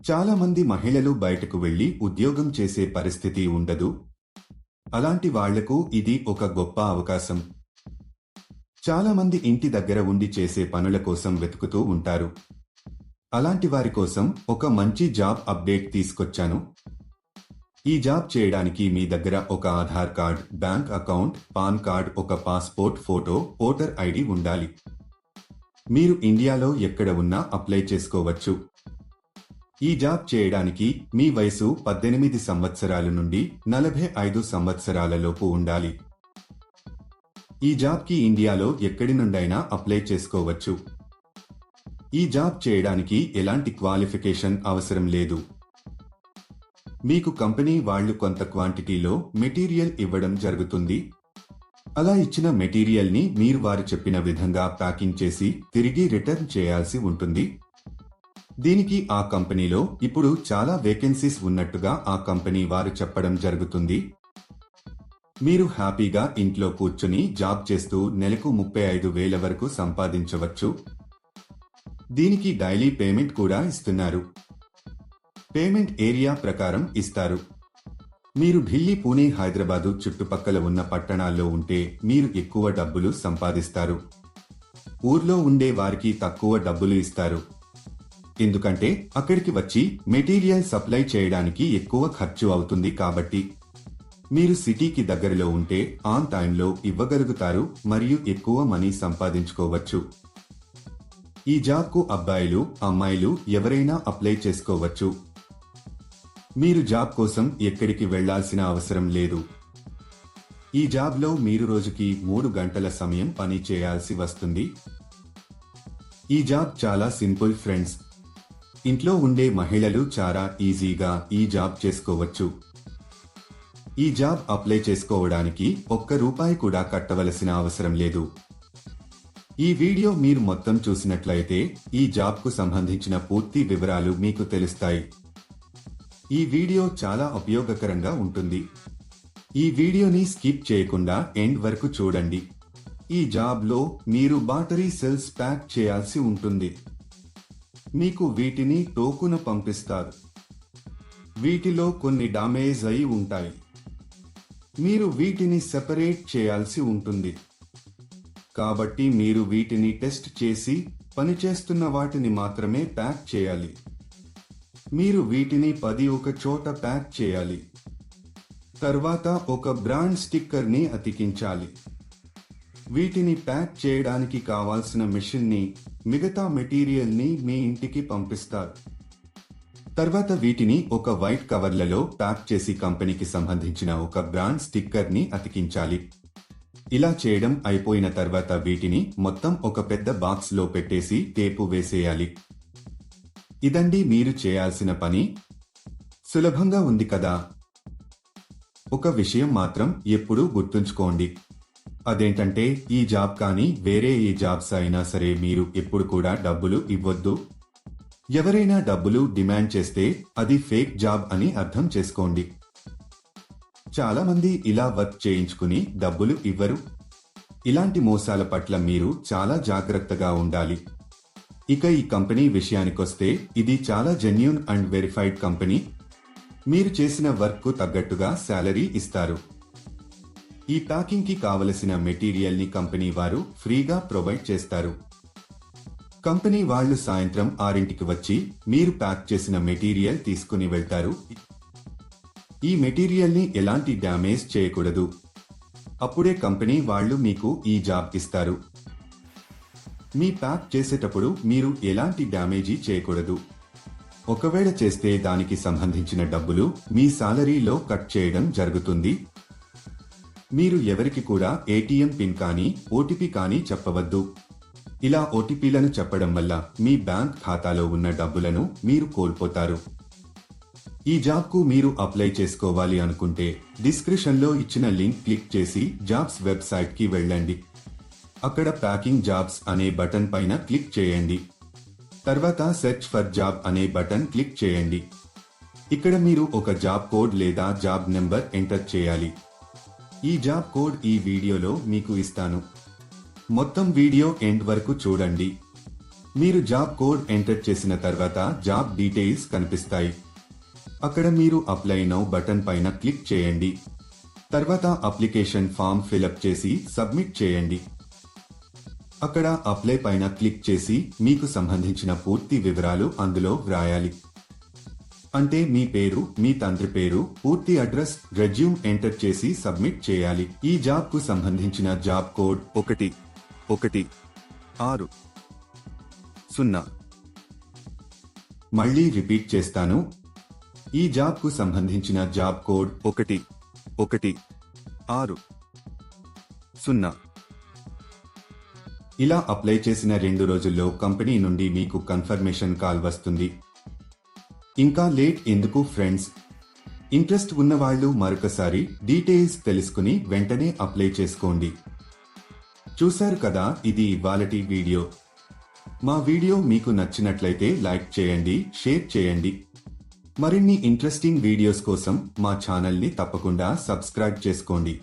చాలా మంది మహిళలు బయటకు వెళ్లి ఉద్యోగం చేసే పరిస్థితి ఉండదు. అలాంటి వాళ్లకు ఇది ఒక గొప్ప అవకాశం. చాలా మంది ఇంటి దగ్గర ఉండి చేసే పనుల కోసం వెతుకుతూ ఉంటారు. అలాంటి వారి కోసం ఒక మంచి జాబ్ అప్డేట్ తీసుకొచ్చాను. ఈ జాబ్ చేయడానికి మీ దగ్గర ఒక Aadhaar card, bank account, pan card, ఒక పాస్పోర్ట్ ఫోటో, ఓటర్ ఐడి ఉండాలి. మీరు ఇండియాలో ఎక్కడ ఉన్నా అప్లై చేసుకోవచ్చు. ఈ జాబ్ చేయడానికి మీ వయసు 18 సంవత్సరాల నుండి 45 సంవత్సరాల లోపు ఉండాలి. ఈ జాబ్కి ఇండియాలో ఎక్కడి నుండైనా అప్లై చేసుకోవచ్చు. ఈ జాబ్ చేయడానికి ఎలాంటి క్వాలిఫికేషన్ అవసరం లేదు. మీకు కంపెనీ వాళ్ళు కొంత క్వాంటిటీలో మెటీరియల్ ఇవ్వడం జరుగుతుంది. అలా ఇచ్చిన మెటీరియల్ని మీరు వారు చెప్పిన విధంగా ప్యాకింగ్ చేసి తిరిగి రిటర్న్ చేయాల్సి ఉంటుంది. దీనికి ఆ కంపెనీలో ఇప్పుడు చాలా వేకెన్సీస్ ఉన్నట్టుగా ఆ కంపెనీ వారు చెప్పడం జరుగుతుంది. మీరు హ్యాపీగా ఇంట్లో కూర్చుని జాబ్ చేస్తూ నెలకు 35,000 వరకు సంపాదించవచ్చు. దీనికి డైలీ పేమెంట్ కూడా ఇస్తున్నారు. పేమెంట్ ఏరియా ప్రకారం ఇస్తారు. మీరు ఢిల్లీ, పూణే, హైదరాబాదు చుట్టుపక్కల ఉన్న పట్టణాల్లో ఉంటే మీరు ఎక్కువ డబ్బులు సంపాదిస్తారు. ఊర్లో ఉండే వారికి తక్కువ డబ్బులు ఇస్తారు. ఎందుకంటే అక్కడికి వచ్చి మెటీరియల్ సప్లై చేయడానికి ఎక్కువ ఖర్చు అవుతుంది కాబట్టి. మీరు సిటీకి దగ్గరలో ఉంటే ఆన్ టైంలో ఇవ్వగలుగుతారు మరియు ఎక్కువ మనీ సంపాదించుకోవచ్చు. ఈ జాబ్కు అబ్బాయిలు, అమ్మాయిలు ఎవరైనా అప్లై చేసుకోవచ్చు. మీరు జాబ్ కోసం ఎక్కడికి వెళ్లాల్సిన అవసరం లేదు. ఈ జాబ్లో మీరు రోజుకి 3 గంటల సమయం పని చేయాల్సి వస్తుంది. ఈ జాబ్ చాలా సింపుల్ ఫ్రెండ్స్. ఇంట్లో ఉండే మహిళలు చాలా ఈజీగా ఈ జాబ్ చేసుకోవచ్చు. ఈ జాబ్ అప్లై చేసుకోవడానికి ₹1 కూడా కట్టవలసిన అవసరం లేదు. ఈ వీడియో మీరు మొత్తం చూసినట్లయితే ఈ జాబ్కు సంబంధించిన పూర్తి వివరాలు మీకు తెలుస్తాయి. ఈ వీడియో చాలా ఉపయోగకరంగా ఉంటుంది. ఈ వీడియోని స్కిప్ చేయకుండా ఎండ్ వరకు చూడండి. ఈ జాబ్లో మీరు బ్యాటరీ సెల్స్ ప్యాక్ చేయాల్సి ఉంటుంది. మీకు వీటిని టోకున పంపిస్తారు. వీటిలో కొన్ని డామేజ్ అయి ఉంటాయి. మీరు వీటిని సెపరేట్ చేయాల్సి ఉంటుంది. కాబట్టి మీరు వీటిని టెస్ట్ చేసి పనిచేస్తున్న వాటిని మాత్రమే ప్యాక్ చేయాలి. మీరు వీటిని 10 ఒక చోట ప్యాక్ చేయాలి. తర్వాత ఒక బ్రాండ్ స్టిక్కర్ని అతికించాలి. వీటిని ప్యాక్ చేయడానికి కావాల్సిన మెషిన్ని, మిగతా మెటీరియల్ని మీ ఇంటికి పంపిస్తారు. తర్వాత వీటిని ఒక వైట్ కవర్లలో ప్యాక్ చేసి కంపెనీకి సంబంధించిన ఒక బ్రాండ్ స్టిక్కర్ని అతికించాలి. ఇలా చేయడం అయిపోయిన తర్వాత వీటిని మొత్తం ఒక పెద్ద బాక్స్లో పెట్టేసి టేపు వేసేయాలి. ఇదండి మీరు చేయాల్సిన పని. సులభంగా ఉంది కదా? ఒక విషయం మాత్రం ఎప్పుడూ గుర్తుంచుకోండి. అదేంటంటే ఈ జాబ్ కానీ వేరే ఏ జాబ్స్ అయినా సరే మీరు ఎప్పుడు కూడా డబ్బులు ఇవ్వొద్దు. ఎవరైనా డబ్బులు డిమాండ్ చేస్తే అది ఫేక్ జాబ్ అని అర్థం చేసుకోండి. చాలా మంది ఇలా వర్క్ చేయించుకుని డబ్బులు ఇవ్వరు. ఇలాంటి మోసాల పట్ల మీరు చాలా జాగ్రత్తగా ఉండాలి. ఇక ఈ కంపెనీ విషయానికొస్తే ఇది చాలా జెన్యూన్ అండ్ వెరిఫైడ్ కంపెనీ. మీరు చేసిన వర్క్ కు తగ్గట్టుగా శాలరీ ఇస్తారు. ఈ ప్యాకింగ్ కి కావలసిన మెటీరియల్ ని కంపెనీ వారు ఫ్రీగా ప్రొవైడ్ చేస్తారు. కంపెనీ వాళ్ళు సాయంత్రం 6కి వచ్చి మీరు ప్యాక్ చేసిన మెటీరియల్ తీసుకుని వెళ్తారు. ఈ మెటీరియల్ ని ఎలాంటి డ్యామేజ్ చేయకూడదు. అప్పుడే కంపెనీ వాళ్ళు మీకు ఈ జాబ్ ఇస్తారు. మీ ప్యాక్ చేసేటప్పుడు మీరు ఎలాంటి డ్యామేజీ చేయకూడదు. ఒకవేళ చేస్తే దానికి సంబంధించిన డబ్బులు మీ సాలరీలో కట్ చేయడం జరుగుతుంది. మీరు ఎవరికి కూడా ఏటీఎం పిన్ కానీ ఓటీపీ కానీ చెప్పవద్దు. ఇలా ఓటీపీలను చెప్పడం వల్ల మీ బ్యాంక్ ఖాతాలో ఉన్న డబ్బులను మీరు కోల్పోతారు. ఈ జాబ్కు మీరు అప్లై చేసుకోవాలి అనుకుంటే డిస్క్రిప్షన్లో ఇచ్చిన లింక్ క్లిక్ చేసి జాబ్స్ వెబ్సైట్కి వెళ్ళండి. అక్కడ ప్యాకింగ్ జాబ్స్ అనే బటన్ పైన క్లిక్ చేయండి. తర్వాత సెర్చ్ ఫర్ జాబ్ అనే బటన్ క్లిక్ చేయండి. ఇక్కడ మీరు ఒక జాబ్ కోడ్ లేదా జాబ్ నెంబర్ ఎంటర్ చేయాలి. ఈ జాబ్ కోడ్ ఈ వీడియోలో మీకు ఇస్తాను. మొత్తం వీడియో ఎండ్ వరకు చూడండి. మీరు జాబ్ కోడ్ ఎంటర్ చేసిన తర్వాత జాబ్ డీటెయిల్స్ కనిపిస్తాయి. అక్కడ మీరు అప్లై నౌ బటన్ పైన క్లిక్ చేయండి. తర్వాత అప్లికేషన్ ఫామ్ ఫిలప్ చేసి సబ్మిట్ చేయండి. అక్కడ అప్లై పైన క్లిక్ చేసి మీకు సంబంధించిన పూర్తి వివరాలు అందులో వ్రాయాలి. అంటే మీ పేరు, మీ తండ్రి పేరు, పూర్తి అడ్రస్, రెజ్యూమ్ ఎంటర్ చేసి సబ్మిట్ చేయాలి. ఈ జాబ్ కు సంబంధించిన జాబ్ కోడ్ 1160. మళ్ళీ రిపీట్ చేస్తాను. ఈ జాబ్ కు సంబంధించిన జాబ్ కోడ్ 1160. ఇలా అప్లై చేసిన 2 రోజుల్లో కంపెనీ నుండి మీకు కన్ఫర్మేషన్ కాల్ వస్తుంది. ఇంకా లేట్ ఎందుకు ఫ్రెండ్స్? ఇంట్రెస్ట్ ఉన్నవాళ్లు మరొకసారి డీటెయిల్స్ తెలుసుకుని వెంటనే అప్లై చేసుకోండి. చూశారు కదా, ఇది ఇవాళటి వీడియో. మా వీడియో మీకు నచ్చినట్లయితే లైక్ చేయండి, షేర్ చేయండి. మరిన్ని ఇంట్రెస్టింగ్ వీడియోస్ కోసం మా ఛానల్ని తప్పకుండా సబ్స్క్రైబ్ చేసుకోండి.